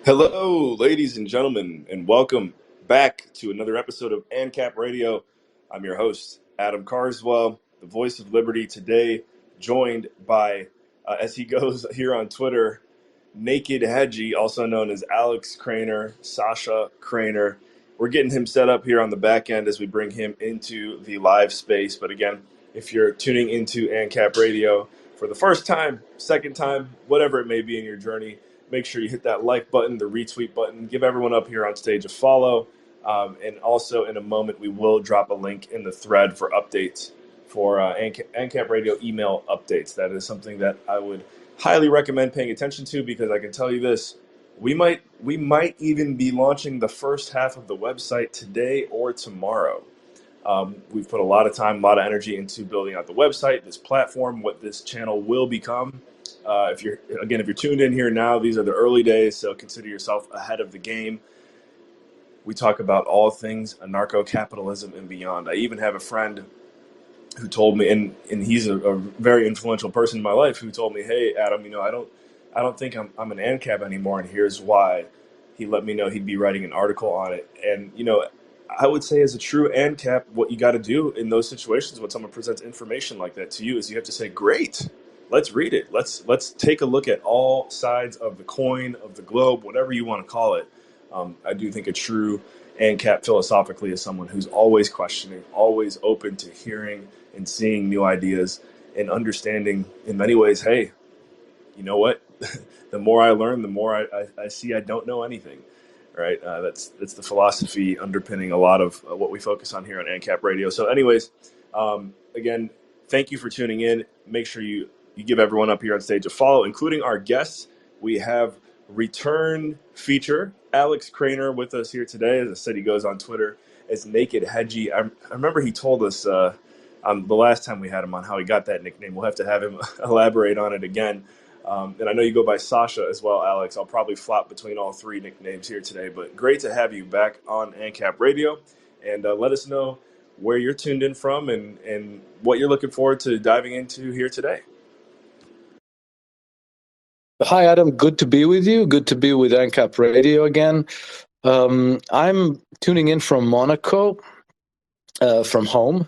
Hello, ladies and gentlemen, and welcome back to another episode of Ancap Radio. I'm your host, Adam Carswell, the voice of liberty, today joined by, as he goes here on Twitter, Naked Hedgie, also known as Alex Krainer, Sasha Krainer. We're getting him set up here on the back end as we bring him into the live space. But again, if you're tuning into Ancap Radio for the first time, second time, whatever it may be in your journey, make sure you hit that like button, the retweet button, give everyone up here on stage a follow. And also in a moment, we will drop a link in the thread for updates for ANCAP Radio email updates. That is something that I would highly recommend paying attention to, because I can tell you this, we might even be launching the first half of the website today or tomorrow. We've put a lot of time, a lot of energy into building out the website, this platform, what this channel will become. If you're tuned in here now, these are the early days, so consider yourself ahead of the game. We talk about all things anarcho-capitalism and beyond. I even have a friend who told me, and he's a very influential person in my life, who told me, "Hey, Adam, I don't think I'm an ANCAP anymore, and here's why." He let me know he'd be writing an article on it, and I would say, as a true ANCAP, what you got to do in those situations when someone presents information like that to you is you have to say, "Great, let's read it. Let's take a look at all sides of the coin, of the globe, whatever you want to call it." I do think a true ANCAP philosophically is someone who's always questioning, always open to hearing and seeing new ideas and understanding in many ways, hey, you know what? The more I learn, the more I see I don't know anything, right? That's the philosophy underpinning a lot of what we focus on here on ANCAP Radio. So anyways, again, thank you for tuning in. Make sure you give everyone up here on stage a follow, including our guests. We have return feature Alex Krainer with us here today. As I said, he goes on Twitter as Naked Hedgie. I remember he told us the last time we had him on how he got that nickname. We'll have to have him elaborate on it again. And I know you go by Sasha as well, Alex. I'll probably flop between all three nicknames here today, but great to have you back on ANCAP Radio. And let us know where you're tuned in from and what you're looking forward to diving into here today. Hi, Adam. Good to be with you. Good to be with Ancap Radio again. I'm tuning in from Monaco, from home,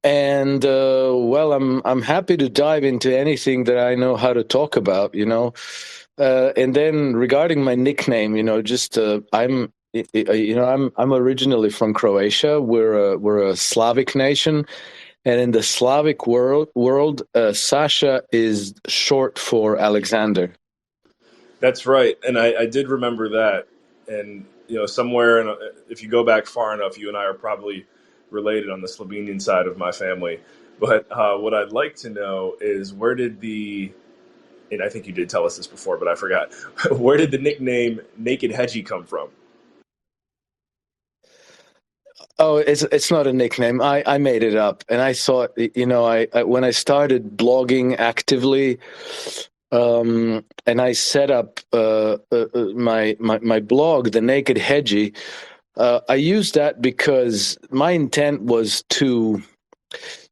and I'm happy to dive into anything that I know how to talk about. And then regarding my nickname, I'm originally from Croatia. We're a Slavic nation. And in the Slavic world, Sasha is short for Alexander. That's right, and I did remember that. And somewhere, if you go back far enough, you and I are probably related on the Slovenian side of my family. But what I'd like to know is, and I think you did tell us this before, but I forgot, where did the nickname Naked Hedgie come from? Oh, it's not a nickname. I made it up, and I thought, I when I started blogging actively, and I set up my blog, The Naked Hedgie. I used that because my intent was to,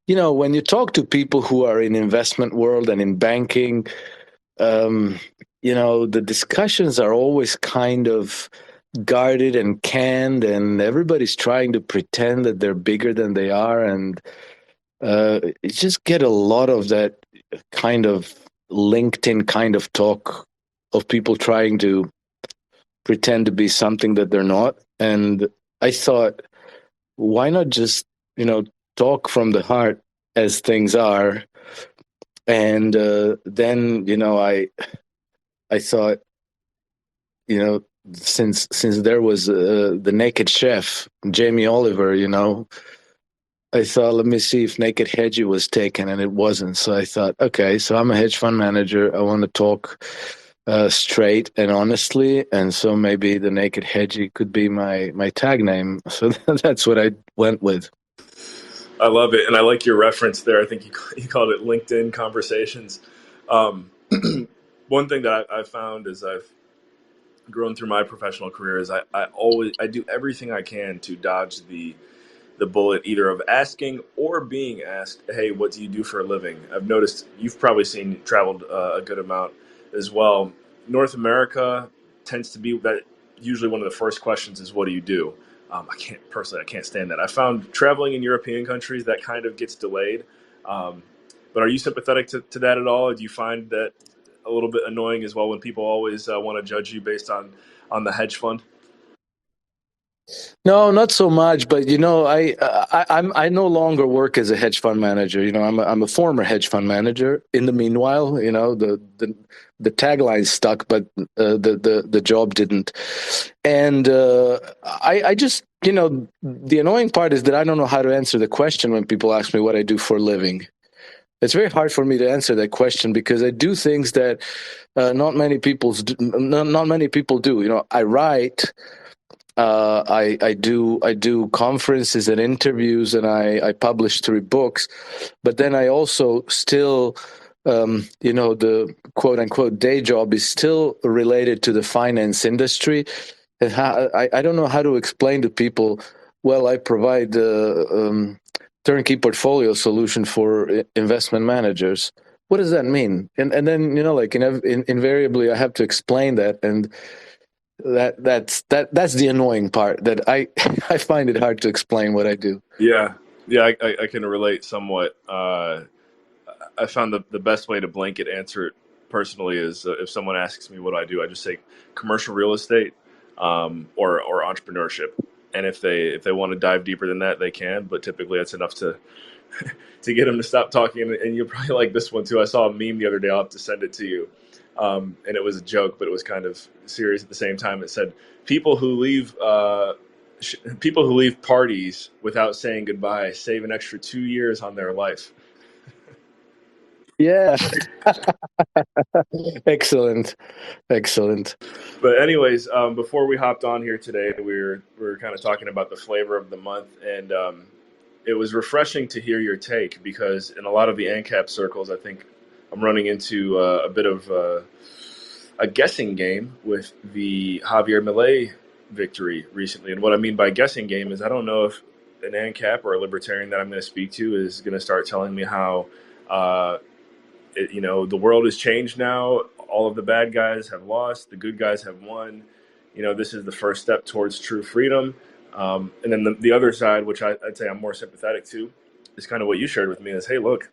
when you talk to people who are in investment world and in banking, the discussions are always kind of guarded and canned, and everybody's trying to pretend that they're bigger than they are, and you just get a lot of that kind of LinkedIn kind of talk of people trying to pretend to be something that they're not. And I thought, why not just talk from the heart as things are? And then I thought, since there was the Naked Chef, Jamie Oliver, I thought, let me see if Naked Hedgie was taken, and it wasn't. So I thought, okay, so I'm a hedge fund manager. I want to talk straight and honestly, and so maybe the Naked Hedgie could be my tag name. So that's what I went with. I love it, and I like your reference there. I think you called it LinkedIn conversations. One thing that I found as I've grown through my professional career is I do everything I can to dodge the bullet, either of asking or being asked, "Hey, what do you do for a living?" I've noticed you've probably traveled a good amount as well. North America, tends to be that usually one of the first questions is, what do you do? I can't stand that. I found traveling in European countries that kind of gets delayed. But are you sympathetic to that at all? Do you find that a little bit annoying as well when people always want to judge you based on the hedge fund? No, not so much. But I no longer work as a hedge fund manager. I'm a former hedge fund manager. In the meanwhile, the tagline stuck, but the job didn't. And I just the annoying part is that I don't know how to answer the question when people ask me what I do for a living. It's very hard for me to answer that question because I do things that not many people do. I write. I do conferences and interviews, and I publish 3 books. But then I also still, the quote unquote day job is still related to the finance industry. And I don't know how to explain to people. Well, I provide turnkey portfolio solution for investment managers. What does that mean? And then invariably I have to explain that, and that's the annoying part, that I I find it hard to explain what I do. Yeah, I can relate somewhat. I found the best way to blanket answer it personally is if someone asks me what I do, I just say commercial real estate, or entrepreneurship. And if they want to dive deeper than that, they can. But typically, that's enough to to get them to stop talking. And you'll probably like this one too. I saw a meme the other day. I'll have to send it to you. And it was a joke, but it was kind of serious at the same time. It said people who leave people who leave parties without saying goodbye save an extra 2 years on their life. Yeah. Excellent. But anyways, before we hopped on here today, we were kind of talking about the flavor of the month, and it was refreshing to hear your take, because in a lot of the Ancap circles, I think I'm running into a bit of a guessing game with the Javier Milei victory recently. And what I mean by guessing game is I don't know if an Ancap or a libertarian that I'm going to speak to is going to start telling me how the world has changed now. All of the bad guys have lost. The good guys have won. This is the first step towards true freedom. And then the other side, which I'd say I'm more sympathetic to, is kind of what you shared with me is, hey, look,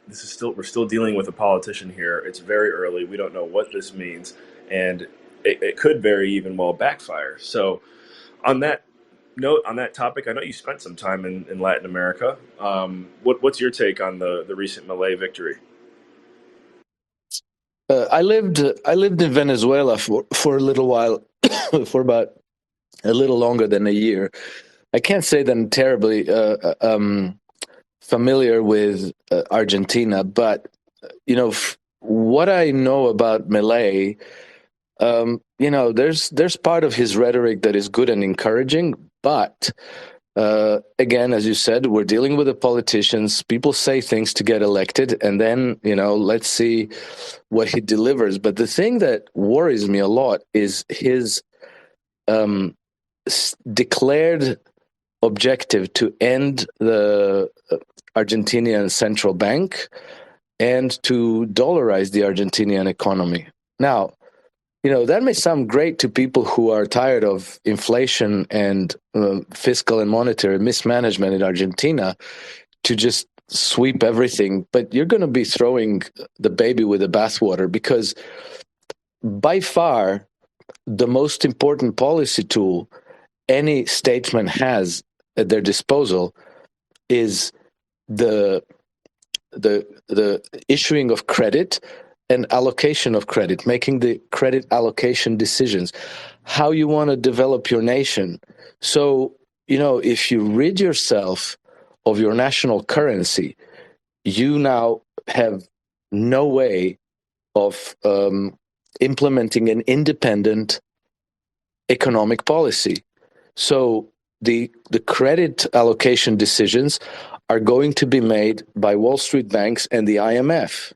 we're still dealing with a politician here. It's very early. We don't know what this means. And it could very even well backfire. So on that note, on that topic, I know you spent some time in Latin America. What's your take on the recent Milei victory? I lived in Venezuela for a little while, for about a little longer than a year. I can't say that I'm terribly familiar with Argentina, but what I know about Milei, there's part of his rhetoric that is good and encouraging, but again, as you said, we're dealing with the politicians. People say things to get elected, and then let's see what he delivers. But the thing that worries me a lot is his declared objective to end the Argentinian central bank and to dollarize the Argentinian economy. Now, that may sound great to people who are tired of inflation and fiscal and monetary mismanagement in Argentina, to just sweep everything. But you're going to be throwing the baby with the bathwater, because by far the most important policy tool any statesman has at their disposal is the issuing of credit and allocation of credit, making the credit allocation decisions, how you want to develop your nation. So, if you rid yourself of your national currency, you now have no way of implementing an independent economic policy. So the credit allocation decisions are going to be made by Wall Street banks and the IMF.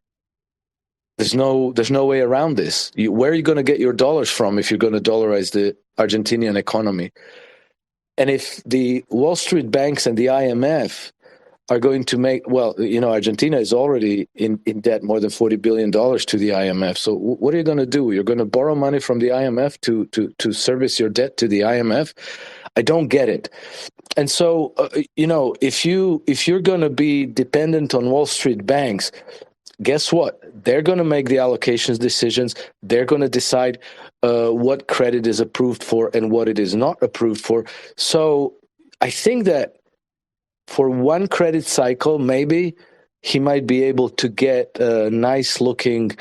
There's no way around this. Where are you going to get your dollars from if you're going to dollarize the Argentinian economy? And if the Wall Street banks and the IMF are going to make, well, Argentina is already in debt more than $40 billion to the IMF. So what are you going to do? You're going to borrow money from the IMF to service your debt to the IMF? I don't get it. And so, if you're going to be dependent on Wall Street banks, guess what? They're going to make the allocations decisions. They're going to decide what credit is approved for and what it is not approved for. So I think that for one credit cycle, maybe he might be able to get nice looking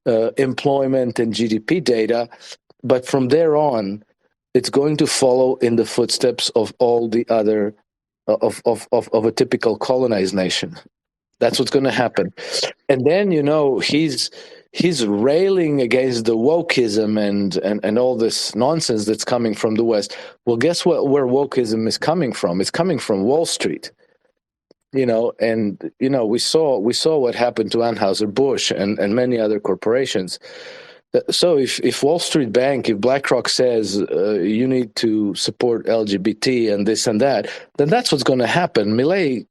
employment and GDP data. But from there on, it's going to follow in the footsteps of all the other of a typical colonized nation. That's what's going to happen. And then, he's railing against the wokeism and all this nonsense that's coming from the West. Well, guess what? Where wokeism is coming from? It's coming from Wall Street. We saw what happened to Anheuser-Busch and many other corporations. So if Wall Street Bank, if BlackRock says you need to support LGBT and this and that, then that's what's going to happen. Milei,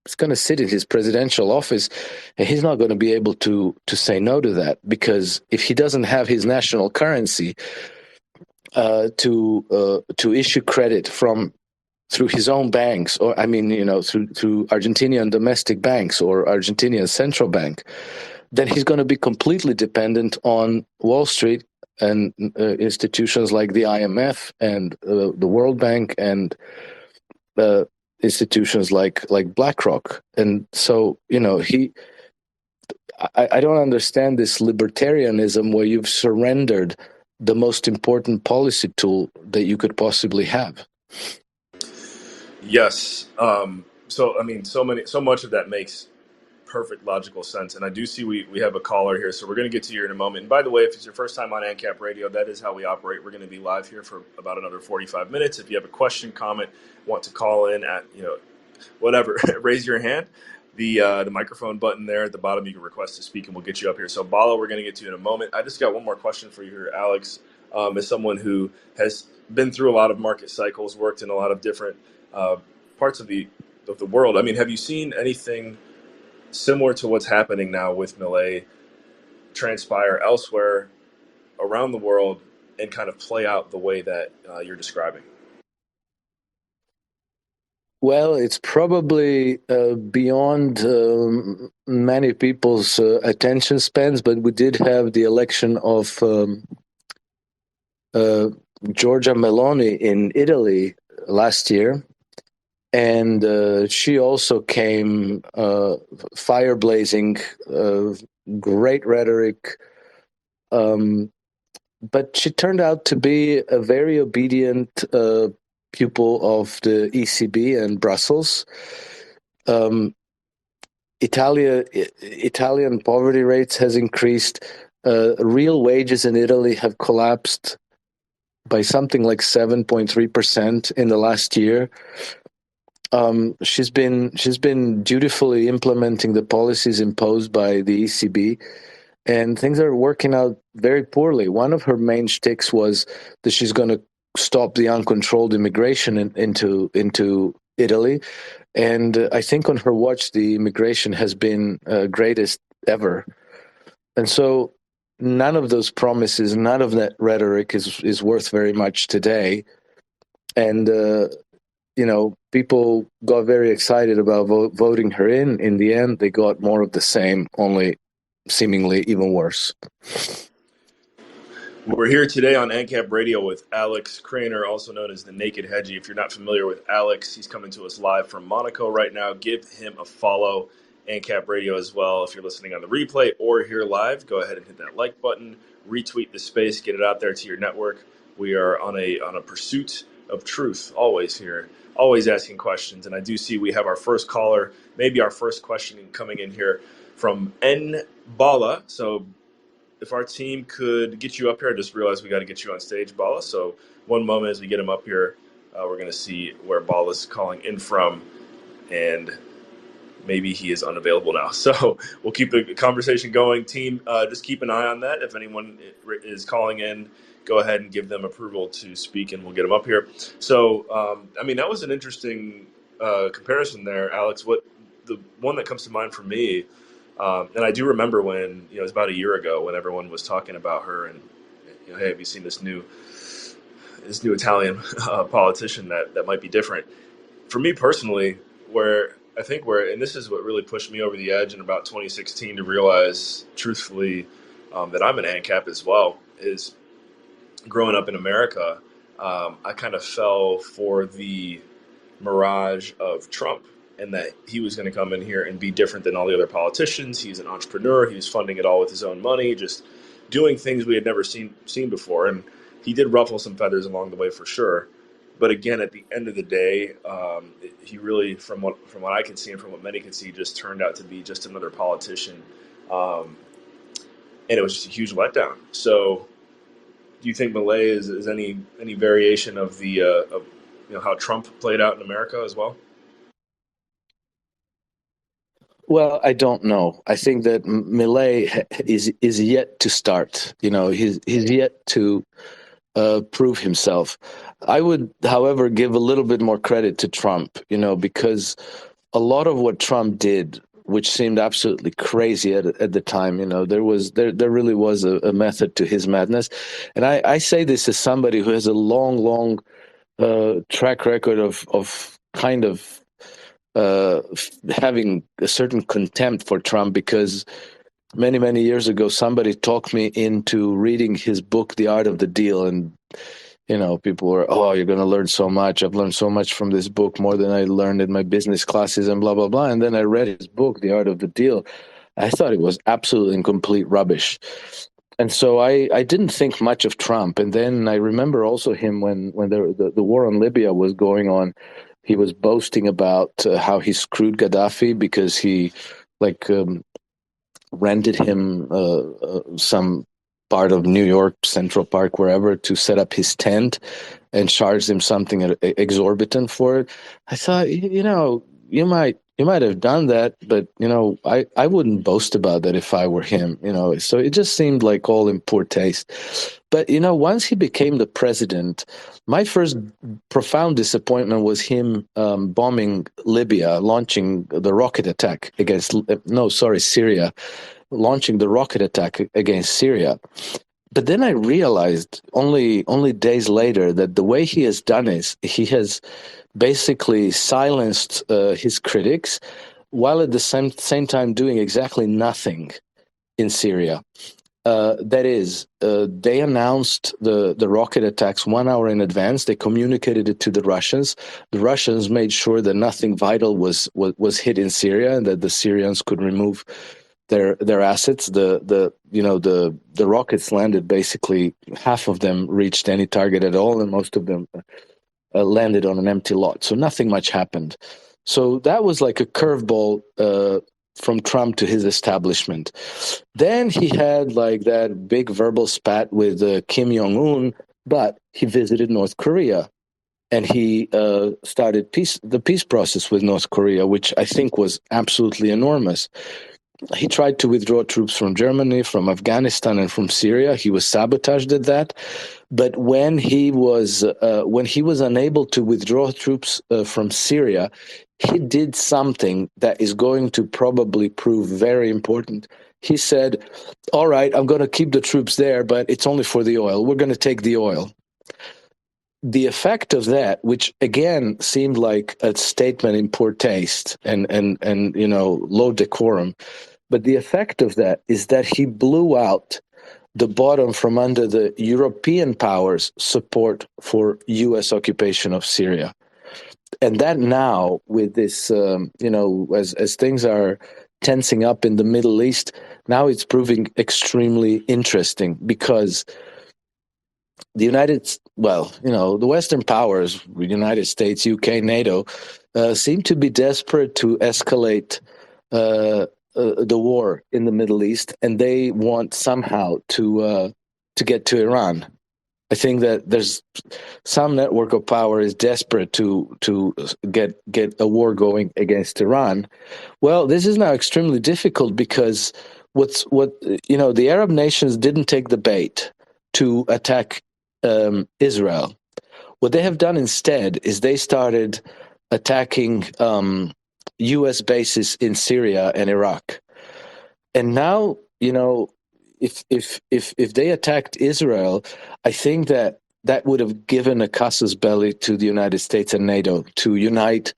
is going to sit in his presidential office, and he's not going to be able to say no to that, because if he doesn't have his national currency to issue credit through his own banks, or through Argentinian domestic banks or Argentinian central bank, then he's going to be completely dependent on Wall Street and institutions like the IMF and the World Bank and institutions like BlackRock. And so, I don't understand this libertarianism where you've surrendered the most important policy tool that you could possibly have. Yes. So much of that makes perfect logical sense. And I do see we have a caller here, so we're going to get to you in a moment. And by the way, if it's your first time on Ancap Radio, that is how we operate. We're going to be live here for about another 45 minutes. If you have a question, comment, want to call in at, whatever, raise your hand. The microphone button there at the bottom, you can request to speak and we'll get you up here. So Bala, we're going to get to you in a moment. I just got one more question for you here, Alex. As someone who has been through a lot of market cycles, worked in a lot of different parts of the world. I mean, have you seen anything similar to what's happening now with Milei transpire elsewhere around the world and kind of play out the way that you're describing? Well, it's probably beyond many people's attention spans, but we did have the election of Giorgia Meloni in Italy last year. And she also came fire blazing, great rhetoric. But she turned out to be a very obedient pupil of the ECB and Brussels. Italian poverty rates has increased. Real wages in Italy have collapsed by something like 7.3% in the last year. She's been dutifully implementing the policies imposed by the ECB, and things are working out very poorly. One of her main shticks was that she's going to stop the uncontrolled immigration into Italy, and I think on her watch the immigration has been greatest ever. And so none of those promises, none of that rhetoric is worth very much today. And people got very excited about voting her in. In the end, they got more of the same, only seemingly even worse. We're here today on Ancap Radio with Alex Krainer, also known as the Naked Hedgie. If you're not familiar with Alex, he's coming to us live from Monaco right now. Give him a follow, Ancap Radio as well. If you're listening on the replay or here live, go ahead and hit that like button, retweet the space, get it out there to your network. We are on a pursuit of truth, always here, always asking questions. And I do see we have our first caller, maybe our first question coming in here from N. Bala. So if our team could get you up here, I just realized we got to get you on stage, Bala. So one moment as we get him up here, we're going to see where Bala's calling in from, and maybe he is unavailable now. So we'll keep the conversation going. Team, just keep an eye on that. If anyone is calling in, go ahead and give them approval to speak, and we'll get them up here. So, that was an interesting comparison there, Alex. What the one that comes to mind for me, and I do remember when, it was about a year ago when everyone was talking about her and, hey, have you seen this new Italian politician that might be different? For me personally, and this is what really pushed me over the edge in about 2016 to realize, truthfully, that I'm an ANCAP as well, is growing up in America, I kind of fell for the mirage of Trump and that he was going to come in here and be different than all the other politicians. He's an entrepreneur. He was funding it all with his own money, just doing things we had never seen before. And he did ruffle some feathers along the way for sure. But again, at the end of the day, he really, from what I can see and from what many can see, just turned out to be just another politician, and it was just a huge letdown. So, do you think Milei is any variation of the of how Trump played out in America as well? Well, I don't know. I think that Milei is yet to start. He's yet to prove himself. I would, however, give a little bit more credit to Trump, because a lot of what Trump did, which seemed absolutely crazy at the time, there really was a method to his madness. And I say this as somebody who has a long track record of kind of having a certain contempt for Trump, because many years ago somebody talked me into reading his book, The Art of the Deal, and people were, oh, you're going to learn so much. I've learned so much from this book, more than I learned in my business classes and blah blah blah. And then I read his book, The Art of the Deal. I thought it was absolutely and complete rubbish. And so I didn't think much of Trump. And then I remember also him when the war on Libya was going on. He was boasting about how he screwed Gaddafi because he rented him some part of New York, Central Park, wherever, to set up his tent and charged him something exorbitant for it. I thought, you might have done that, but I wouldn't boast about that if I were him. So it just seemed like all in poor taste. But once he became the president, my first profound disappointment was him bombing Libya, launching the rocket attack against Syria, launching the rocket attack against Syria. But then I realized only days later that the way he has done is he has basically silenced his critics, while at the same time doing exactly nothing in Syria. That is, they announced the rocket attacks 1 hour in advance. They communicated it to the Russians. The Russians made sure that nothing vital was hit in Syria and that the Syrians could remove their assets. The rockets landed, basically half of them reached any target at all, and most of them landed on an empty lot. So nothing much happened. So that was like a curveball from Trump to his establishment. Then he had like that big verbal spat with Kim Jong-un, but he visited North Korea. And he started the peace process with North Korea, which I think was absolutely enormous. He tried to withdraw troops from Germany, from Afghanistan, and from Syria. He was sabotaged at that. But when he was unable to withdraw troops from Syria, he did something that is going to probably prove very important. He said, all right, I'm going to keep the troops there, but it's only for the oil. We're going to take the oil. The effect of that, which again seemed like a statement in poor taste and low decorum, but the effect of that is that he blew out the bottom from under the European powers' support for U.S. occupation of Syria. And that now, with this, as things are tensing up in the Middle East, now it's proving extremely interesting, because the the Western powers, the United States, UK, NATO, seem to be desperate to escalate the war in the Middle East, and they want somehow to get to Iran. I think that there's some network of power is desperate to get a war going against Iran. Well, this is now extremely difficult, because the Arab nations didn't take the bait to attack Israel. What they have done instead is they started attacking U.S. bases in Syria and Iraq. And now, if they attacked Israel, I think that would have given a casus belli to the United States and NATO to unite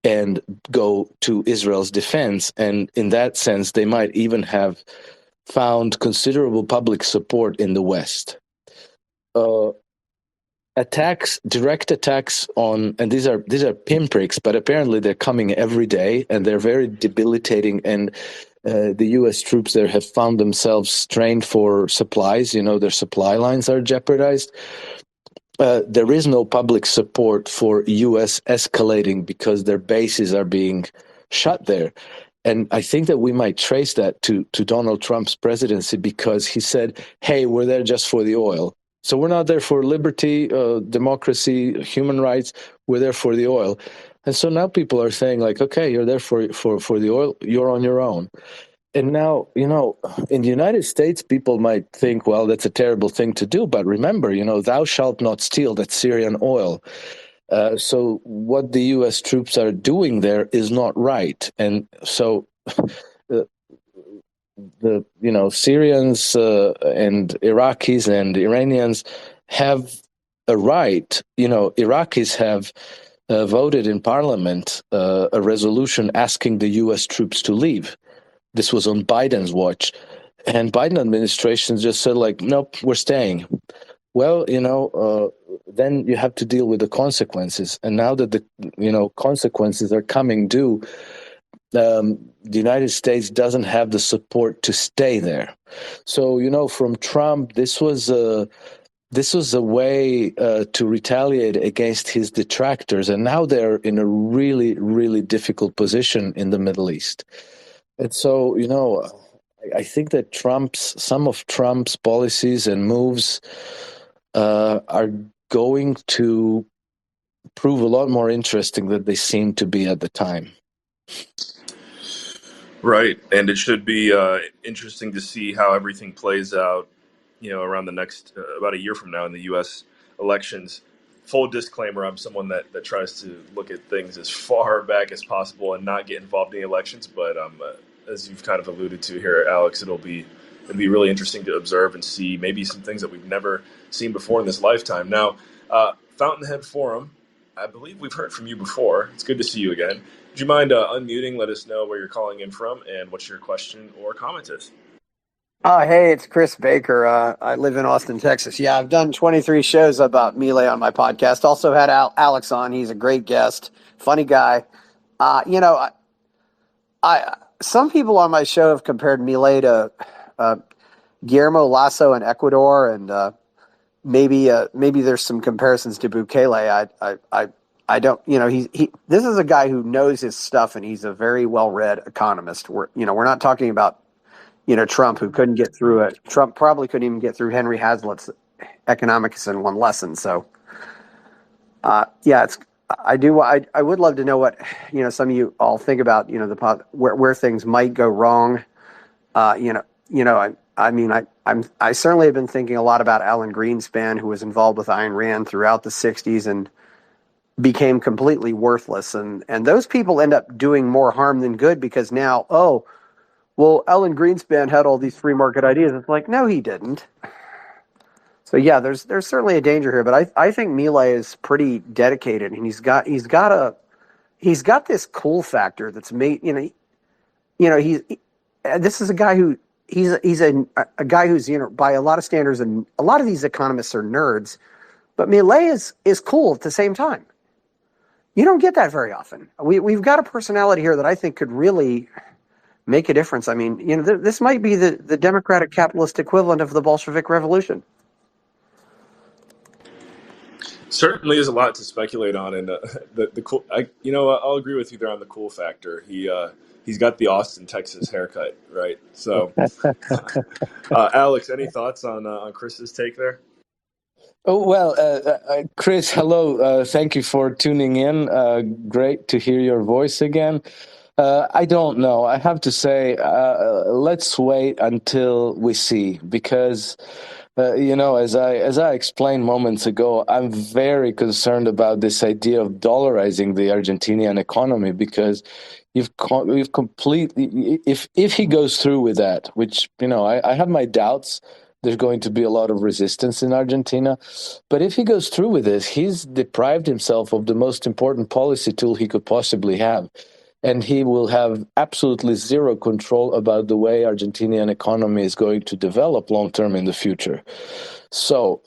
and go to Israel's defense. And in that sense, they might even have found considerable public support in the West. Direct attacks on, and these are pinpricks, but apparently they're coming every day, and they're very debilitating. And the U.S. troops there have found themselves strained for supplies. Their supply lines are jeopardized. There is no public support for U.S. escalating because their bases are being shut there. And I think that we might trace that to Donald Trump's presidency, because he said, hey, we're there just for the oil. So we're not there for liberty, democracy, human rights. We're there for the oil. And so now people are saying, like, okay, you're there for the oil. You're on your own. And now, in the United States, people might think, well, that's a terrible thing to do. But remember, thou shalt not steal that Syrian oil. So what the U.S. troops are doing there is not right. And so the Syrians and Iraqis and Iranians have a right. Iraqis have voted in parliament a resolution asking the U.S. troops to leave. This was on Biden's watch. And Biden administration just said, like, nope, we're staying. Well, then you have to deal with the consequences. And now that the consequences are coming due, the United States doesn't have the support to stay there. So, from Trump, this was a way to retaliate against his detractors. And now they're in a really, really difficult position in the Middle East. And so, I think that some of Trump's policies and moves are going to prove a lot more interesting than they seemed to be at the time. Right, and it should be interesting to see how everything plays out, around the next, about a year from now in the U.S. elections. Full disclaimer, I'm someone that tries to look at things as far back as possible and not get involved in the elections, but as you've kind of alluded to here, Alex, it'll be really interesting to observe and see maybe some things that we've never seen before in this lifetime. Now, Fountainhead Forum, I believe we've heard from you before. It's good to see you again. Would you mind unmuting, let us know where you're calling in from and what your question or comment is? Hey, it's Chris Baker. I live in Austin, Texas. Yeah, I've done 23 shows about Milei on my podcast. Also had Alex on. He's a great guest, funny guy. Some people on my show have compared Milei to Guillermo Lasso in Ecuador, and maybe there's some comparisons to Bukele. I don't. This is a guy who knows his stuff, and he's a very well-read economist. We're not talking about Trump, who couldn't get through it. Trump probably couldn't even get through Henry Hazlitt's Economics in one lesson. So, I would love to know what some of you all think about where things might go wrong. I certainly have been thinking a lot about Alan Greenspan, who was involved with Ayn Rand throughout the '60s and became completely worthless. And those people end up doing more harm than good, because now, Alan Greenspan had all these free market ideas. It's like, no, he didn't. So yeah, there's certainly a danger here, but I think Milei is pretty dedicated, and he's got this cool factor that's made this is a guy who he's a guy who's by a lot of standards, and a lot of these economists are nerds, but Milei is cool at the same time. You don't get that very often. We've got a personality here that I think could really make a difference. I mean, this might be the democratic capitalist equivalent of the Bolshevik Revolution. Certainly is a lot to speculate on, and the cool. I'll agree with you there on the cool factor. He's got the Austin, Texas haircut, right? So, Alex, any thoughts on Chris's take there? Oh, well, Chris, hello. Thank you for tuning in. Great to hear your voice again. I don't know. I have to say, let's wait until we see, because As I explained moments ago, I'm very concerned about this idea of dollarizing the Argentinian economy, because you've completely, if he goes through with that, which I have my doubts. There's going to be a lot of resistance in Argentina, but if he goes through with this, he's deprived himself of the most important policy tool he could possibly have. And he will have absolutely zero control about the way Argentinian economy is going to develop long term in the future. So,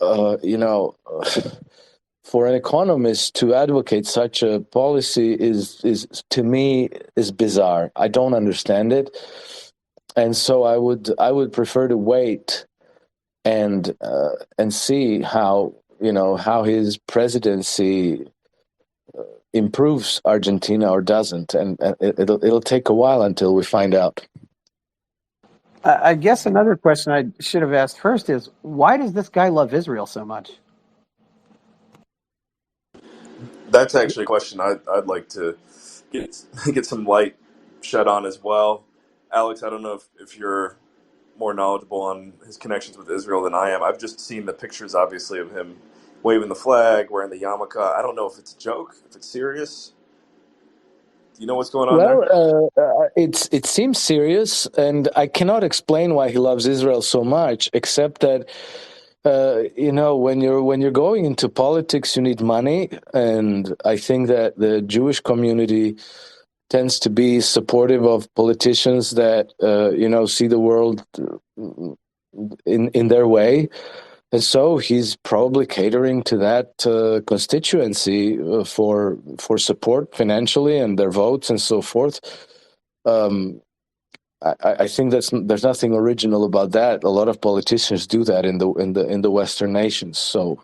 for an economist to advocate such a policy is to me is bizarre. I don't understand it, and so I would prefer to wait and see how his presidency improves Argentina or doesn't, and it'll take a while until we find out. I guess another question I should have asked first is, why does this guy love Israel so much? That's actually a question I'd like to get some light shed on as well. Alex, I don't know if you're more knowledgeable on his connections with Israel than I am. I've just seen the pictures, obviously, of him waving the flag, wearing the yarmulke. I don't know if it's a joke, if it's serious. Do you know what's going on there? Well, it seems serious, and I cannot explain why he loves Israel so much, except that when you're going into politics, you need money, and I think that the Jewish community tends to be supportive of politicians that see the world in their way. And so he's probably catering to that constituency for support financially and their votes and so forth. I think there's nothing original about that. A lot of politicians do that in the Western nations. So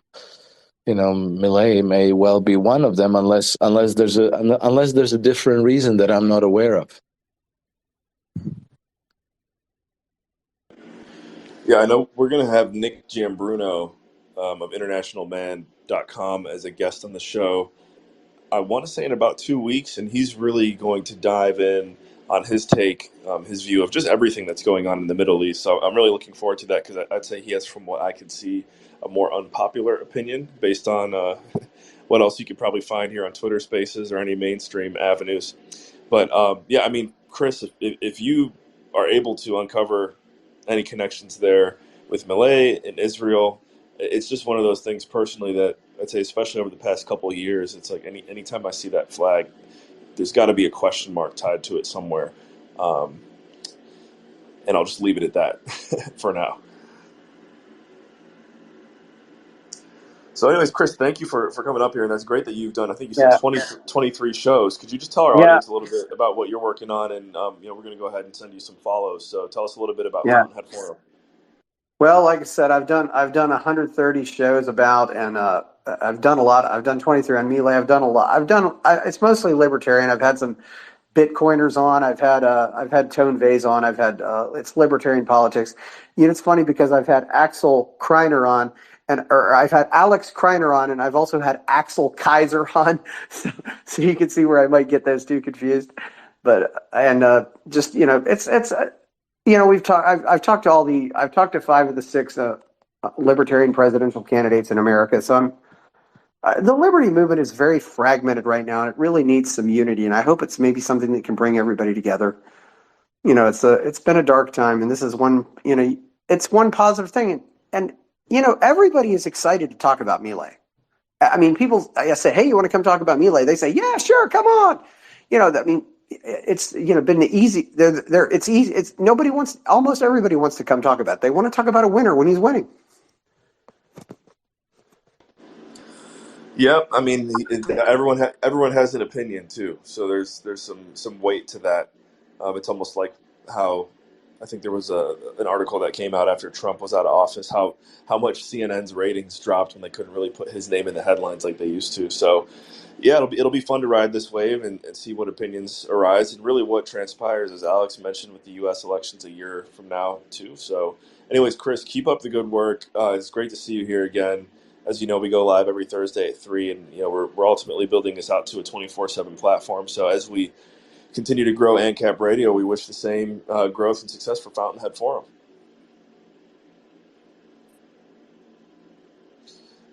Milei may well be one of them, unless there's a different reason that I'm not aware of. Yeah, I know we're going to have Nick Giambruno of internationalman.com as a guest on the show. I want to say in about 2 weeks, and he's really going to dive in on his take, his view of just everything that's going on in the Middle East. So I'm really looking forward to that, because I'd say he has, from what I could see, a more unpopular opinion based on what else you could probably find here on Twitter Spaces or any mainstream avenues. But yeah, I mean, Chris, if you are able to uncover any connections there with Milei and Israel, it's just one of those things personally that I'd say, especially over the past couple of years, it's like anytime I see that flag, there's got to be a question mark tied to it somewhere. And I'll just leave it at that for now. So anyways, Chris, thank you for coming up here. And that's great that you've done, I think you said 23 shows. Could you just tell our audience a little bit about what you're working on? And, we're going to go ahead and send you some follows. So tell us a little bit about Fountainhead Forum. Well, like I said, I've done 130 shows about, and I've done a lot. I've done 23 on Milei. I've done a lot. It's mostly libertarian. I've had some Bitcoiners on. I've had Tone Vase on. I've had it's libertarian politics. It's funny because I've had Axel Krainer on, or I've had Alex Krainer on, and I've also had Axel Kaiser on. So you can see where I might get those two confused. But we've talked. I've talked to 5 of the 6 libertarian presidential candidates in America. So the liberty movement is very fragmented right now, and it really needs some unity. And I hope it's maybe something that can bring everybody together. It's been a dark time, and this is one. It's one positive thing, and everybody is excited to talk about Milei. I mean, I say, hey, you want to come talk about Milei? They say, yeah, sure, come on. It's been easy. It's easy. Almost everybody wants to come talk about it. They want to talk about a winner when he's winning. Yeah, I mean, everyone has an opinion too. So there's some weight to that. It's almost like how I think there was an article that came out after Trump was out of office, how much CNN's ratings dropped when they couldn't really put his name in the headlines like they used to. So yeah, it'll be fun to ride this wave and see what opinions arise, and really what transpires, as Alex mentioned, with the U.S. elections a year from now too. So anyways, Chris, keep up the good work. It's great to see you here again. As you know, we go live every Thursday at 3, and we're ultimately building this out to a 24/7 platform. So as we continue to grow Ancap Radio, we wish the same growth and success for Fountainhead Forum.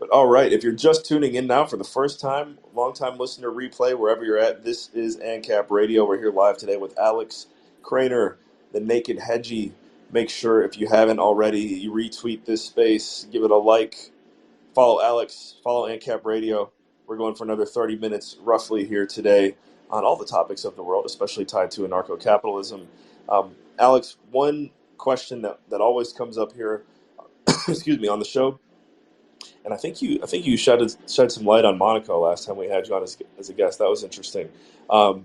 But all right, if you're just tuning in now for the first time, long-time listener, replay, wherever you're at, this is Ancap Radio. We're here live today with Alex Krainer, the Naked Hedgie. Make sure, if you haven't already, you retweet this space, give it a like, follow Alex, follow Ancap Radio. We're going for another 30 minutes roughly here today on all the topics of the world, especially tied to anarcho-capitalism. Alex, one question that always comes up here, excuse me, on the show, and I think you shed some light on Monaco last time we had you on as a guest. That was interesting. But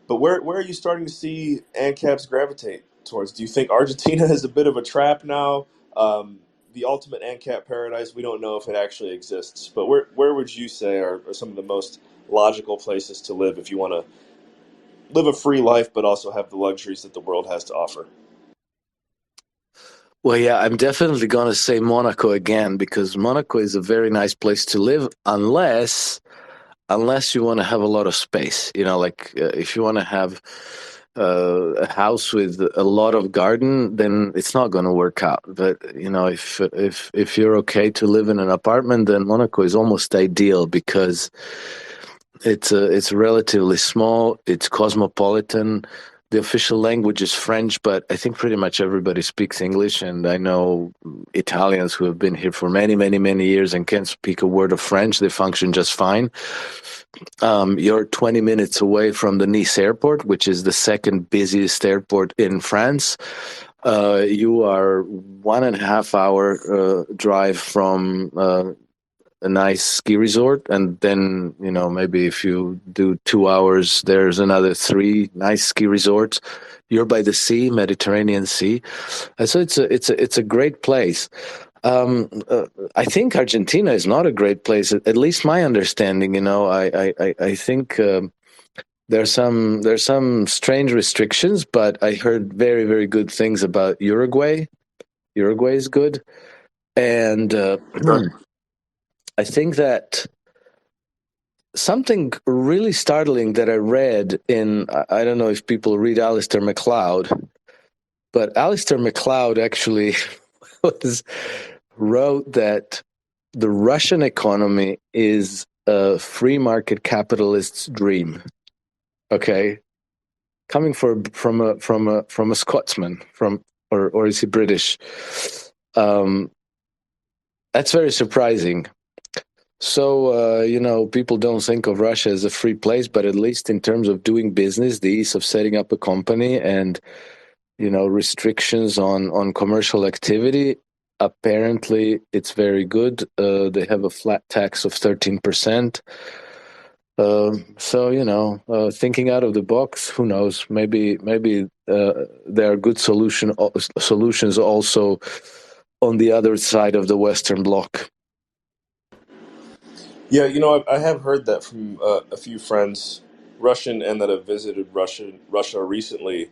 where are you starting to see ANCAPs gravitate towards? Do you think Argentina is a bit of a trap now? The ultimate ANCAP paradise, we don't know if it actually exists. But where would you say are some of the most logical places to live if you want to live a free life but also have the luxuries that the world has to offer? Well, yeah, I'm definitely going to say Monaco again, because Monaco is a very nice place to live unless you want to have a lot of space. Like if you want to have a house with a lot of garden, then it's not going to work out. But if you're okay to live in an apartment, then Monaco is almost ideal, because it's relatively small, it's cosmopolitan. The official language is French, but I think pretty much everybody speaks English, and I know Italians who have been here for many, many, many years and can't speak a word of French. They function just fine. You're 20 minutes away from the Nice airport, which is the second busiest airport in France. You are 1.5 hour drive from a nice ski resort, and then maybe if you do 2 hours, there's another 3 nice ski resorts. You're by the sea, Mediterranean Sea, and so it's a great place. I think Argentina is not a great place, at least my understanding. I think there's some strange restrictions, but I heard very, very good things about Uruguay. Uruguay is good, and I think that something really startling that I read I don't know if people read Alistair MacLeod, but Alistair MacLeod actually wrote that the Russian economy is a free market capitalist's dream. Okay, coming from a Scotsman, or is he British? That's very surprising. So, people don't think of Russia as a free place, but at least in terms of doing business, the ease of setting up a company and, restrictions on commercial activity, apparently it's very good. They have a flat tax of 13%. So, thinking out of the box, who knows? Maybe there are good solutions also on the other side of the Western Bloc. Yeah, I have heard that from a few friends, Russian, and that have visited Russia recently.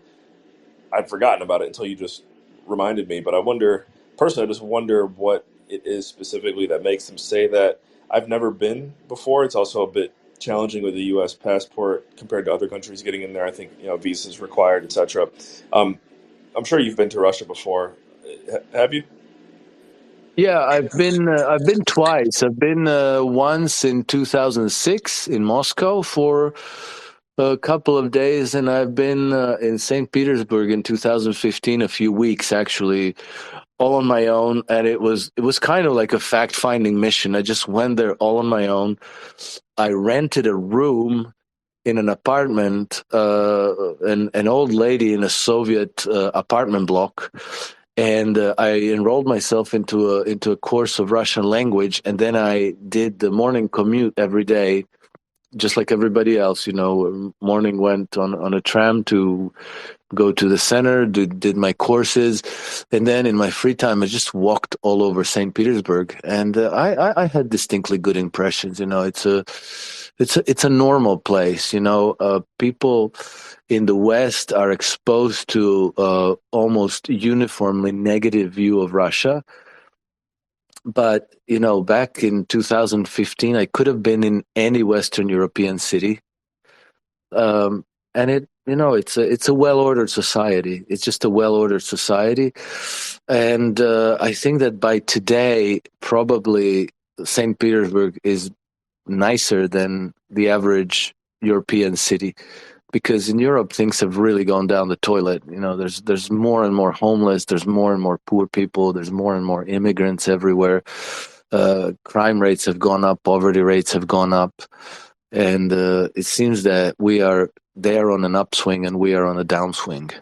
I'd forgotten about it until you just reminded me. But I just wonder what it is specifically that makes them say that. I've never been before. It's also a bit challenging with the U.S. passport compared to other countries getting in there. I think visas required, etc. I'm sure you've been to Russia before. Have you? Yeah, I've been twice. I've been once in 2006 in Moscow for a couple of days, and I've been in St. Petersburg in 2015, a few weeks actually, all on my own. And it was kind of like a fact-finding mission. I just went there all on my own. I rented a room in an apartment, an old lady in a Soviet apartment block. And I enrolled myself into a course of Russian language, and then I did the morning commute every day, just like everybody else. Morning went on a tram to go to the center, did my courses, and then in my free time I just walked all over St. Petersburg, and I had distinctly good impressions. It's a normal place. People in the West are exposed to almost uniformly negative view of Russia. But, back in 2015, I could have been in any Western European city. And it's a well-ordered society. It's just a well-ordered society. And I think that by today, probably St. Petersburg is nicer than the average European city, because in Europe things have really gone down the toilet. There's more and more homeless, there's more and more poor people, there's more and more immigrants everywhere. Crime rates have gone up, poverty rates have gone up, and it seems that they are on an upswing and we are on a downswing.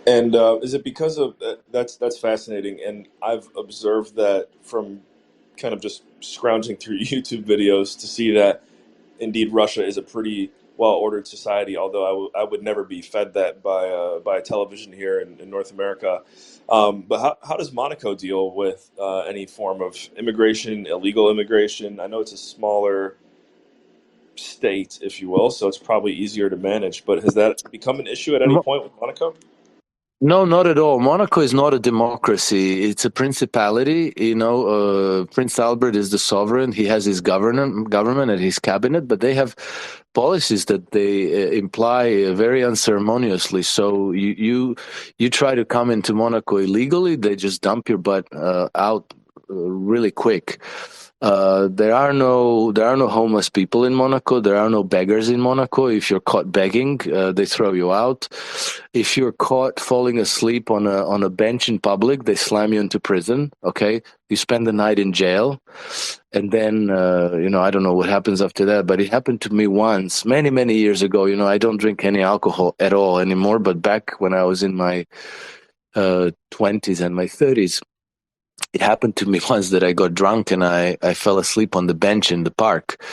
And is it because of that's fascinating, and I've observed that from kind of just scrounging through YouTube videos to see that indeed Russia is a pretty well-ordered society, although I would never be fed that by television here in North America. But how does Monaco deal with any form of immigration, illegal immigration? I know it's a smaller state, if you will, so it's probably easier to manage. But has that become an issue at any point with Monaco? No, not at all. Monaco is not a democracy. It's a principality. Prince Albert is the sovereign. He has his government and his cabinet, but they have policies that they imply very unceremoniously. So you try to come into Monaco illegally, they just dump your butt out really quick. There are no homeless people in Monaco. There are no beggars in Monaco. If you're caught begging, they throw you out. If you're caught falling asleep on a bench in public, they slam you into prison. Okay, you spend the night in jail, and then I don't know what happens after that. But it happened to me once, many years ago. I don't drink any alcohol at all anymore. But back when I was in my 20s and my 30s. It happened to me once that I got drunk and I fell asleep on the bench in the park.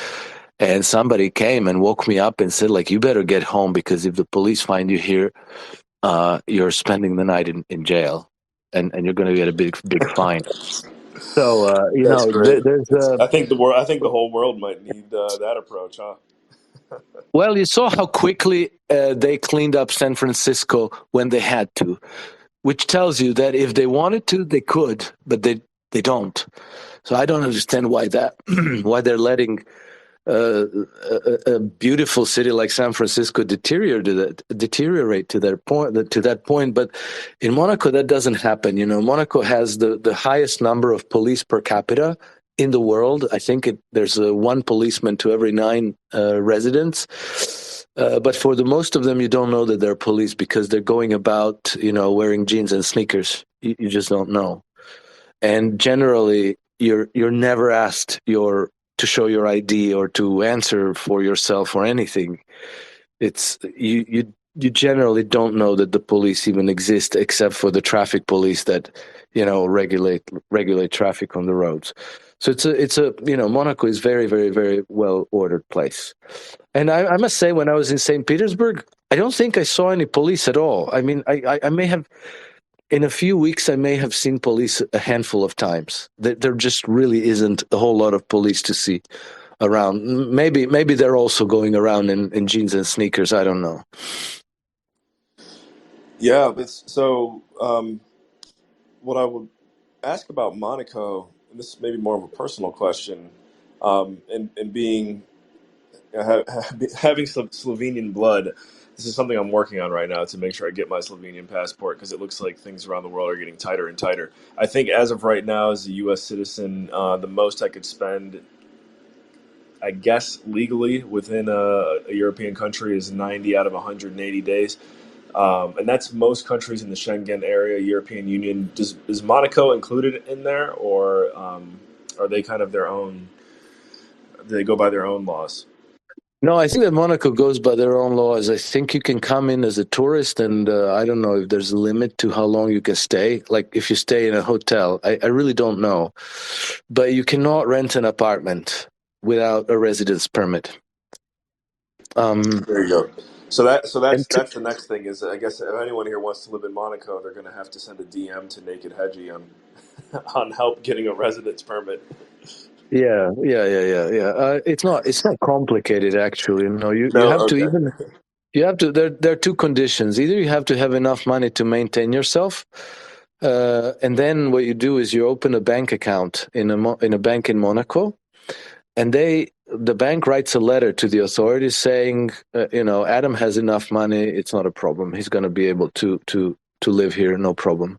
And somebody came and woke me up and said, you better get home, because if the police find you here, you're spending the night in jail, and you're going to get a big fine. So, That's great. there's I think the whole world might need that approach, huh? Well, you saw how quickly they cleaned up San Francisco when they had to, which tells you that if they wanted to, they could, but they don't. So I don't understand why why they're letting a beautiful city like San Francisco deteriorate to that point. But in Monaco, that doesn't happen. Monaco has the highest number of police per capita in the world. I think there's one policeman to every 9 residents. But for the most of them, you don't know that they're police, because they're going about, wearing jeans and sneakers. You just don't know. And generally, you're never asked to show your ID or to answer for yourself or anything. It's you generally don't know that the police even exist, except for the traffic police that regulate traffic on the roads. So it's a Monaco is very, very, very well ordered place. And I must say, when I was in St. Petersburg, I don't think I saw any police at all. I mean, I may have, in a few weeks, I may have seen police a handful of times. There just really isn't a whole lot of police to see around. Maybe they're also going around in jeans and sneakers. I don't know. Yeah, so what I would ask about Monaco, and this may be more of a personal question, and being having some Slovenian blood. This is something I'm working on right now to make sure I get my Slovenian passport, because it looks like things around the world are getting tighter and tighter. I think as of right now, as a U.S. citizen, the most I could spend, I guess, legally within a European country is 90 out of 180 days. And that's most countries in the Schengen area, European Union. Is Monaco included in there, or are they kind of their own? Do they go by their own laws? No, I think that Monaco goes by their own laws. I think you can come in as a tourist, and I don't know if there's a limit to how long you can stay. Like if you stay in a hotel, I really don't know. But you cannot rent an apartment without a residence permit. There you go. So that's the next thing is, I guess, if anyone here wants to live in Monaco, they're going to have to send a DM to Naked Hedgie on help getting a residence permit. Yeah. It's not complicated, actually. You have okay. to there are 2 conditions. Either you have to have enough money to maintain yourself, and then what you do is you open a bank account in a bank in Monaco, and the bank writes a letter to the authorities saying, Adam has enough money. It's not a problem. He's going to be able to live here, no problem.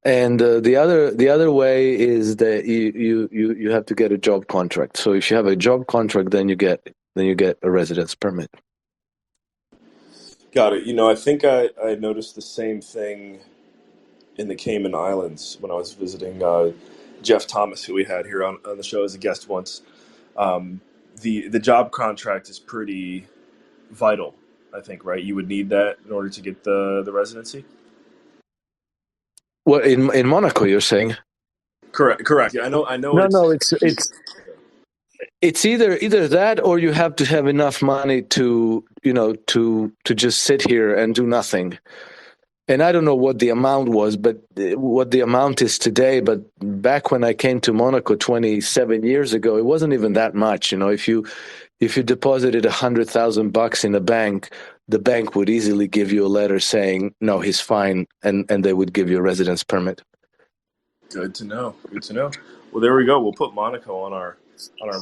And the other way is that you have to get a job contract. So if you have a job contract, then you get a residence permit. Got it. I think I noticed the same thing in the Cayman Islands when I was visiting Jeff Thomas, who we had here on the show as a guest once. The job contract is pretty vital, I think, right? You would need that in order to get the residency. Well, in Monaco, you're saying? Correct. Yeah, I know. No, it's either that, or you have to have enough money to just sit here and do nothing. And I don't know what the amount was, but what the amount is today. But back when I came to Monaco 27 years ago, it wasn't even that much. If you deposited $100,000 in a bank, the bank would easily give you a letter saying, no, he's fine, and they would give you a residence permit. Good to know. Well, there we go. We'll put Monaco on our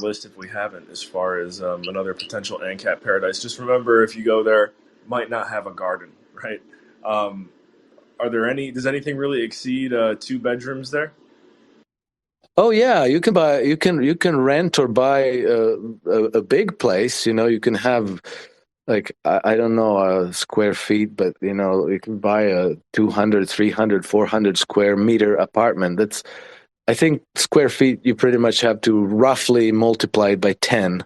list if we haven't, as far as another potential Ancap paradise. Just remember, if you go there, might not have a garden, right? Does anything really exceed 2 bedrooms there? Oh yeah, you can rent or buy a big place. You can have, like, I don't know square feet, but you can buy a 200, 300, 400 square meter apartment. I think square feet, you pretty much have to roughly multiply it by 10.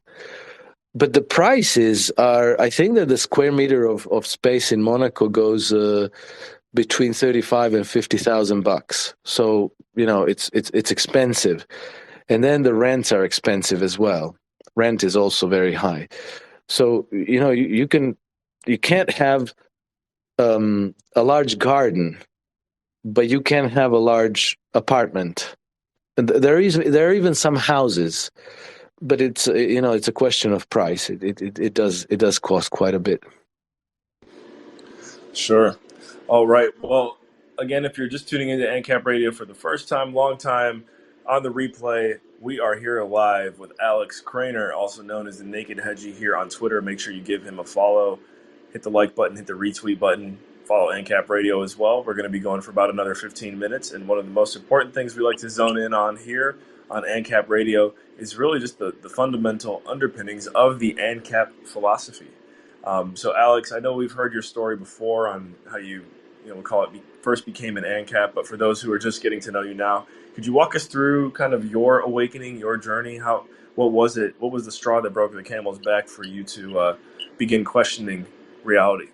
But the prices are, I think that the square meter of space in Monaco goes between $35,000 and $50,000. So it's expensive, and then the rents are expensive as well. Rent is also very high. So you can't have a large garden, but you can have a large apartment. There are even some houses, but it's a question of price. It does cost quite a bit. Sure. All right. Well, again, if you're just tuning into Ancap Radio for the first time, long time, on the replay, we are here live with Alex Krainer, also known as the Naked Hedgie, here on Twitter. Make sure you give him a follow. Hit the like button, hit the retweet button. Follow Ancap Radio as well. We're going to be going for about another 15 minutes. And one of the most important things we like to zone in on here on Ancap Radio is really just the fundamental underpinnings of the Ancap philosophy. So, Alex, I know we've heard your story before on how you we call it, first became an Ancap, but for those who are just getting to know you now, could you walk us through kind of your awakening, your journey? What was it? What was the straw that broke the camel's back for you to begin questioning reality?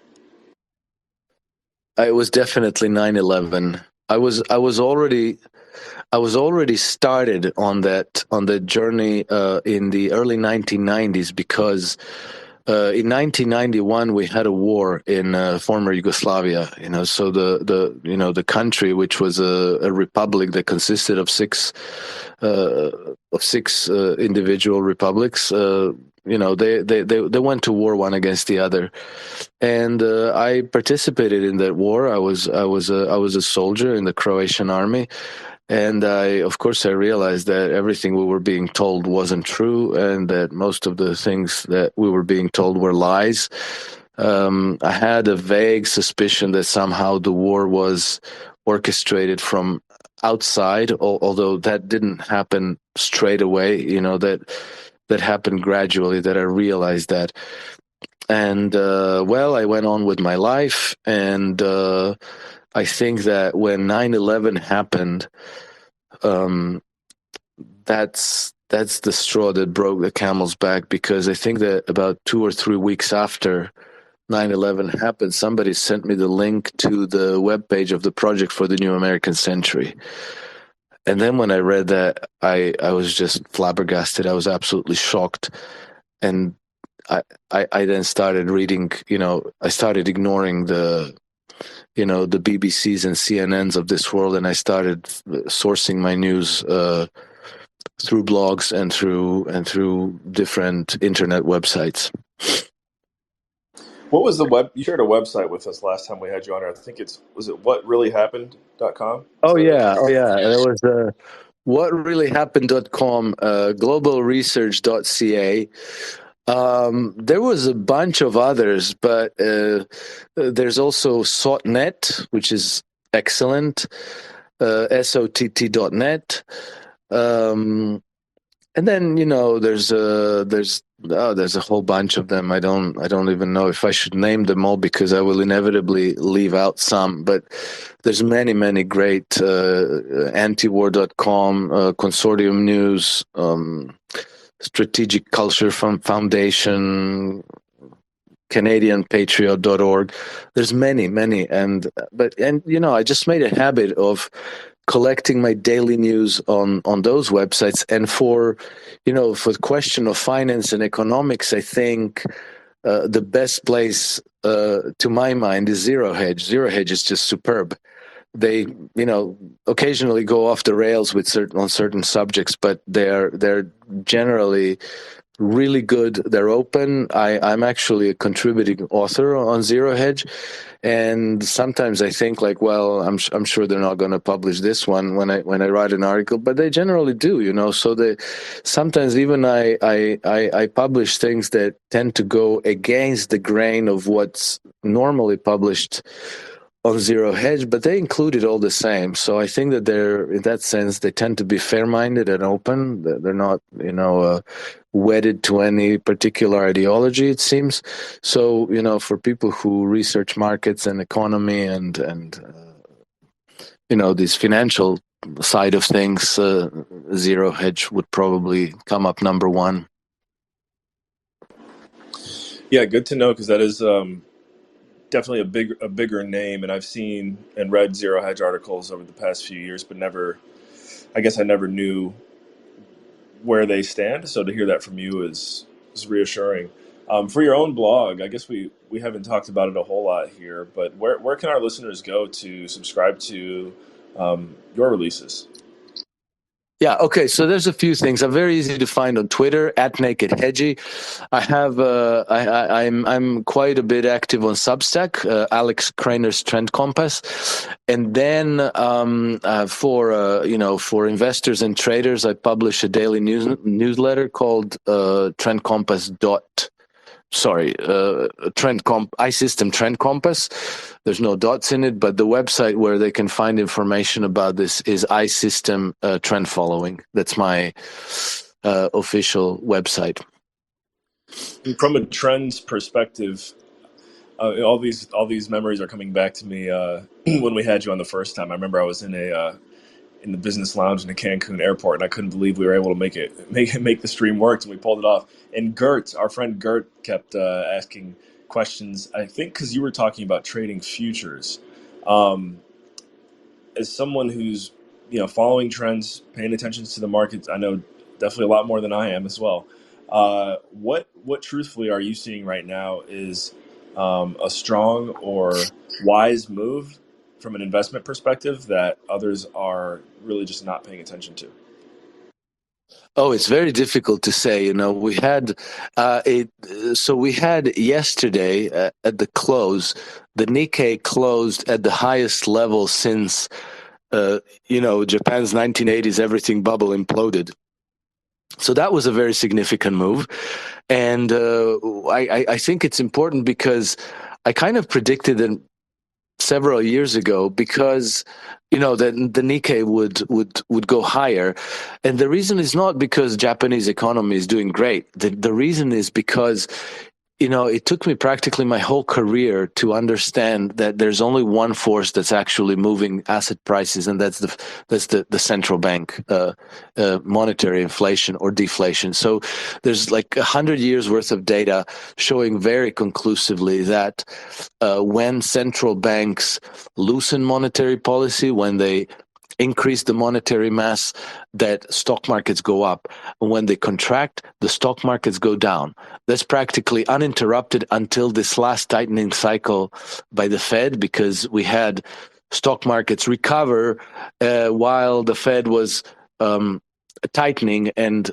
It was definitely 9/11. I was already started on that journey in the early 1990s, because in 1991 we had a war in former Yugoslavia. So the country, which was a republic that consisted of six individual republics, they went to war one against the other, and I participated in that war. I was a soldier in the Croatian army. And of course, I realized that everything we were being told wasn't true, and that most of the things that we were being told were lies. I had a vague suspicion that somehow the war was orchestrated from outside, although that didn't happen straight away. That happened gradually, that I realized that. And I went on with my life, and I think that when 9/11 happened, that's the straw that broke the camel's back, because I think that about 2 or 3 weeks after 9/11 happened, somebody sent me the link to the webpage of the Project for the New American Century. And then when I read that, I was just flabbergasted. I was absolutely shocked. And I then started reading, I started ignoring the BBCs and CNNs of this world, and I started sourcing my news through blogs and through different internet websites. What was you shared a website with us last time we had you on here. I think was it whatreallyhappened.com? Oh yeah. That was whatreallyhappened.com, globalresearch.ca. There was a bunch of others, but there's also SOTNet, which is excellent, SOTT.net. And then there's a whole bunch of them. I don't even know if I should name them all because I will inevitably leave out some. But there's many great antiwar.com, Consortium News, Strategic Culture Foundation, CanadianPatriot.org. There's many, and I just made a habit of collecting my daily news on those websites. And for the question of finance and economics, I think the best place, to my mind, is Zero Hedge. Zero Hedge is just superb. They, occasionally go off the rails on certain subjects, but they're generally really good. They're open. I'm actually a contributing author on Zero Hedge, and sometimes I think I'm sure they're not going to publish this one when I write an article, but they generally do, So sometimes even I publish things that tend to go against the grain of what's normally published on Zero Hedge, but they include it all the same. So I think that in that sense, they tend to be fair-minded and open. They're not, wedded to any particular ideology, it seems. So, for people who research markets and economy and this financial side of things, Zero Hedge would probably come up number one. Yeah, good to know, because that is definitely a bigger name, and I've seen and read Zero Hedge articles over the past few years, but I guess I never knew where they stand. So to hear that from you is reassuring. For your own blog, I guess we haven't talked about it a whole lot here, but where can our listeners go to subscribe to your releases? Yeah, okay. So there's a few things. I'm very easy to find on Twitter @NakedHedgy. I have I'm quite a bit active on Substack, Alex Krainer's Trend Compass, and then for investors and traders, I publish a daily newsletter called Trend Compass iSystem Trend Compass. There's no dots in it, but the website where they can find information about this is iSystem Trend Following. That's my official website. From a trends perspective, all these memories are coming back to me when we had you on the first time. I remember I was in the business lounge in the Cancun airport, and I couldn't believe we were able to make the stream work, and we pulled it off. And our friend Gert, kept asking questions, I think because you were talking about trading futures. As someone who's following trends, paying attention to the markets, I know definitely a lot more than I am as well. What truthfully are you seeing right now is a strong or wise move from an investment perspective that others are really just not paying attention to? Oh, it's very difficult to say. We had we had yesterday at the close, the Nikkei closed at the highest level since Japan's 1980s everything bubble imploded. So that was a very significant move, and I think it's important because I kind of predicted it several years ago, because the Nikkei would go higher, and the reason is not because Japanese economy is doing great. The reason is because it took me practically my whole career to understand that there's only one force that's actually moving asset prices, and that's the central bank monetary inflation or deflation. So there's 100 years worth of data showing very conclusively that when central banks loosen monetary policy, when they increase the monetary mass, that stock markets go up. And when they contract, the stock markets go down. That's practically uninterrupted until this last tightening cycle by the Fed, because we had stock markets recover while the Fed was tightening and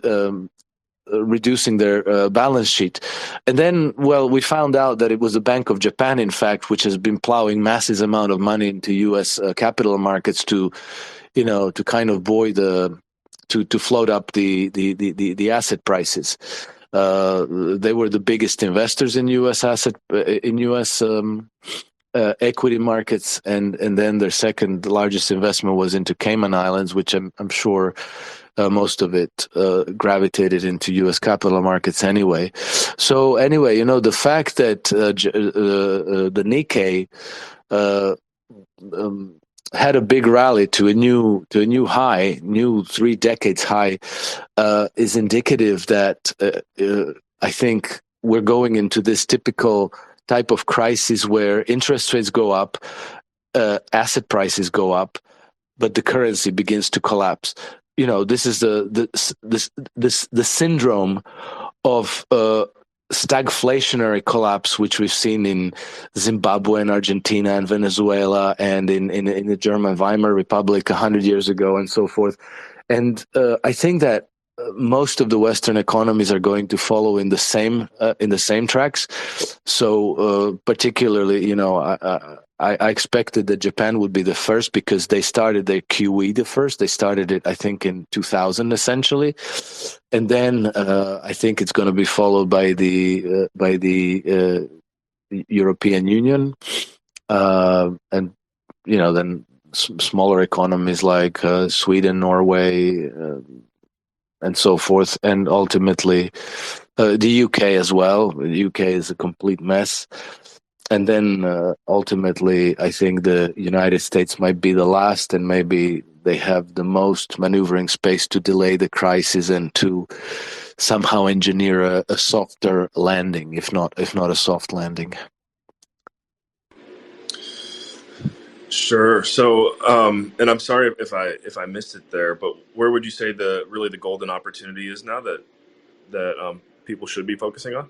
reducing their balance sheet. And then, we found out that it was the Bank of Japan, in fact, which has been plowing massive amount of money into U.S. Capital markets to kind of to float up the asset prices. They were the biggest investors in U.S. equity markets, and then their second largest investment was into Cayman Islands, which I'm sure most of it gravitated into U.S. capital markets anyway. So anyway, the fact that the Nikkei had a big rally to a new high, new 3 decades high, is indicative that I think we're going into this typical type of crisis where interest rates go up, asset prices go up, but the currency begins to collapse. This is the syndrome of stagflationary collapse, which we've seen in Zimbabwe and Argentina and Venezuela and in the German Weimar Republic 100 years ago and so forth. And I think that most of the Western economies are going to follow in the same tracks. So particularly, I expected that Japan would be the first because they started their QE the first. They started it, I think, in 2000 essentially, and then I think it's going to be followed by the European Union, and then smaller economies like Sweden, Norway, and so forth, and ultimately the UK as well. The UK is a complete mess. And then ultimately, I think the United States might be the last, and maybe they have the most maneuvering space to delay the crisis and to somehow engineer a softer landing, if not a soft landing. Sure. So, and I'm sorry if I missed it there, but where would you say the golden opportunity is now that people should be focusing on?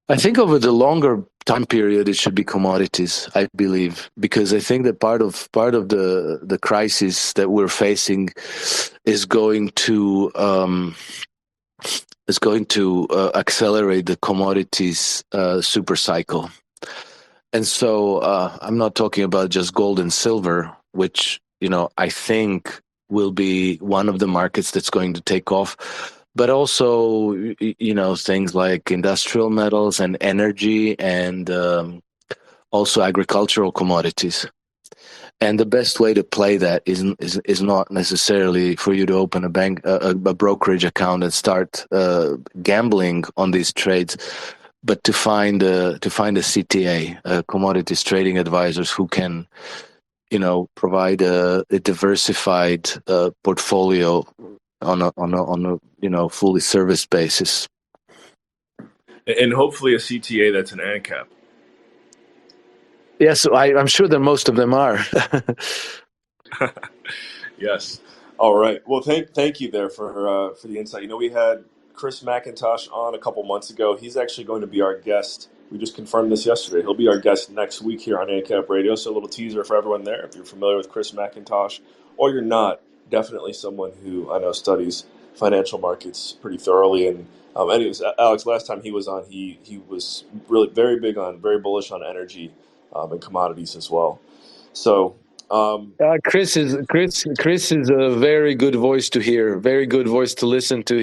I think over the longer time period, it should be commodities, I believe, because I think that part of the crisis that we're facing is going to accelerate the commodities super cycle. And so I'm not talking about just gold and silver, which I think will be one of the markets that's going to take off, but also things like industrial metals and energy, and also agricultural commodities. And the best way to play that is not necessarily for you to open a brokerage account and start gambling on these trades, but to find a CTA, commodities trading advisors, who can provide a diversified portfolio on a fully serviced basis, and hopefully a CTA that's an Ancap. Yes, I'm sure that most of them are. Yes. All right. Well, thank you there for the insight. We had Chris McIntosh on a couple months ago. He's actually going to be our guest. We just confirmed this yesterday. He'll be our guest next week here on Ancap Radio. So a little teaser for everyone there. If you're familiar with Chris McIntosh or you're not, definitely someone who I know studies financial markets pretty thoroughly. And anyways, Alex, last time he was on, he was really very bullish on energy and commodities as well. So. Chris is a very good voice to hear, very good voice to listen to.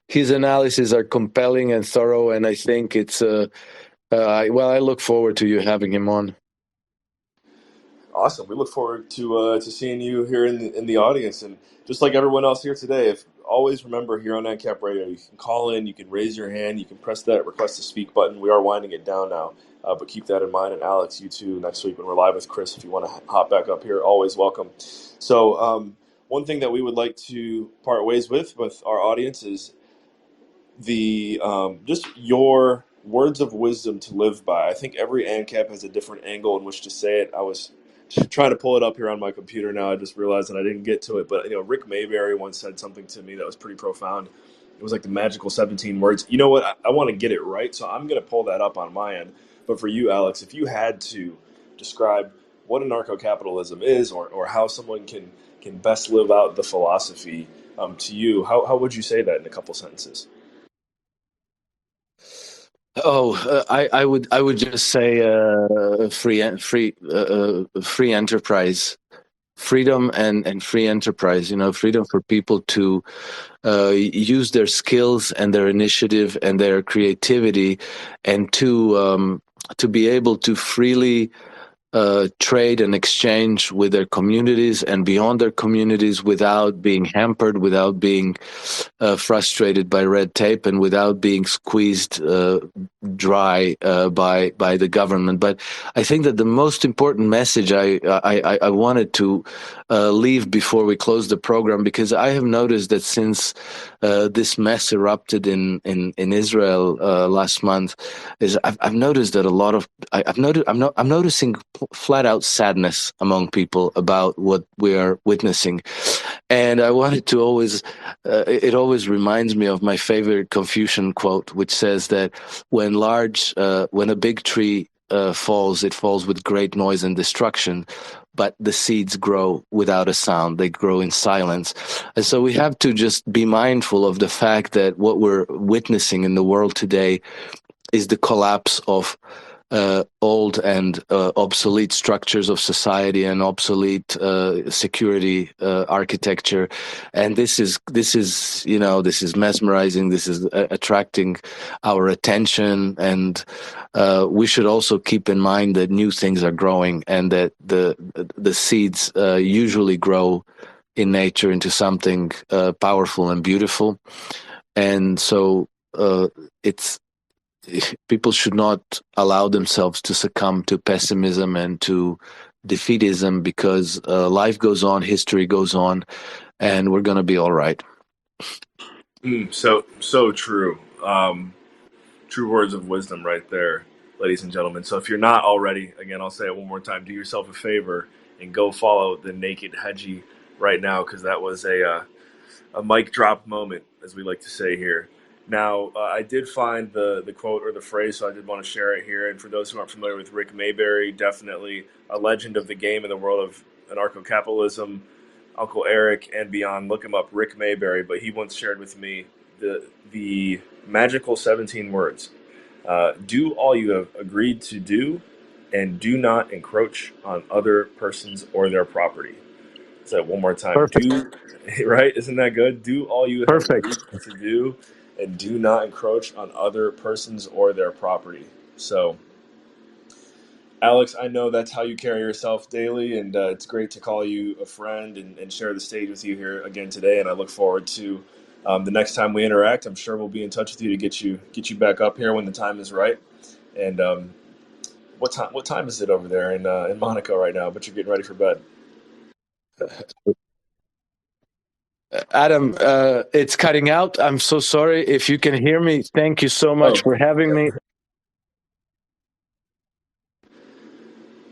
His analyses are compelling and thorough, and I think it's I look forward to you having him on. Awesome. We look forward to seeing you here in the audience, and just like everyone else here today, always remember here on Ancap Radio, you can call in, you can raise your hand, you can press that request to speak button. We are winding it down now, but keep that in mind. And Alex, you too, next week when we're live with Chris, if you want to hop back up here, always welcome. So one thing that we would like to part ways with our audience is the just your words of wisdom to live by. I think every Ancap has a different angle in which to say it. I was trying to pull it up here on my computer now. I just realized that I didn't get to it. But Rick Mayberry once said something to me that was pretty profound. It was like the magical 17 words. You know what? I want to get it right, so I'm going to pull that up on my end. But for you, Alex, if you had to describe what anarcho-capitalism is, or how someone can best live out the philosophy to you, how would you say that in a couple sentences? I would just say free enterprise, freedom and free enterprise. Freedom for people to use their skills and their initiative and their creativity, and to be able to freely trade and exchange with their communities and beyond their communities without being hampered, without being frustrated by red tape, and without being squeezed dry by the government. But I think that the most important message I wanted to leave before we close the program, because I have noticed that since this mess erupted in Israel last month, is I've noticed that a lot of I'm noticing flat out sadness among people about what we are witnessing. And I wanted to always, it always reminds me of my favorite Confucian quote, which says that when a big tree falls, it falls with great noise and destruction, but the seeds grow without a sound. They grow in silence. And so we have to just be mindful of the fact that what we're witnessing in the world today is the collapse of old and obsolete structures of society and obsolete security architecture, and this is mesmerizing. This is attracting our attention, and we should also keep in mind that new things are growing, and that the seeds usually grow in nature into something powerful and beautiful, and so it's. People should not allow themselves to succumb to pessimism and to defeatism, because life goes on, history goes on, and we're going to be all right. So true. True words of wisdom right there, ladies and gentlemen. So if you're not already, again, I'll say it one more time, do yourself a favor and go follow the Naked Hedgie right now, because that was a mic drop moment, as we like to say here. Now, I did find the quote or the phrase, so I did want to share it here. And for those who aren't familiar with Rick Mayberry, definitely a legend of the game in the world of anarcho-capitalism, Uncle Eric and beyond. Look him up, Rick Mayberry. But he once shared with me the magical 17 words. Do all you have agreed to do, and do not encroach on other persons or their property. Say it one more time. Perfect. Right? Isn't that good? Do all you have Perfect. agreed to do, and do not encroach on other persons or their property. So, Alex, I know that's how you carry yourself daily, and it's great to call you a friend and share the stage with you here again today. And I look forward to the next time we interact. I'm sure we'll be in touch with you to get you back up here when the time is right. And what time is it over there in Monaco right now? But you're getting ready for bed. Adam, it's cutting out. I'm so sorry. If you can hear me, thank you so much for having me.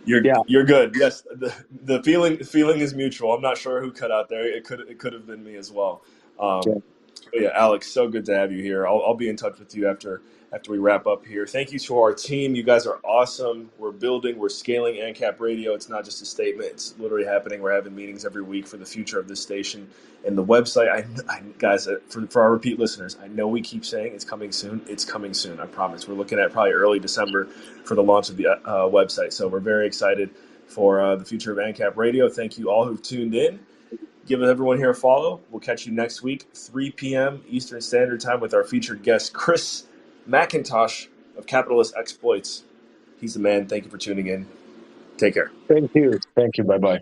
You're good. Yes, the feeling is mutual. I'm not sure who cut out there. It could have been me as well. But yeah, Alex, so good to have you here. I'll be in touch with you after we wrap up here. Thank you to our team. You guys are awesome. We're building, we're scaling Ancap Radio. It's not just a statement. It's literally happening. We're having meetings every week for the future of this station. And the website, guys, for our repeat listeners, I know we keep saying it's coming soon. It's coming soon, I promise. We're looking at probably early December for the launch of the website. So we're very excited for the future of Ancap Radio. Thank you all who've tuned in. Give everyone here a follow. We'll catch you next week, 3 p.m. Eastern Standard Time, with our featured guest, Chris McIntosh of Capitalist Exploits. He's the man. Thank you for tuning in. Take care. Thank you. Thank you. Bye-bye.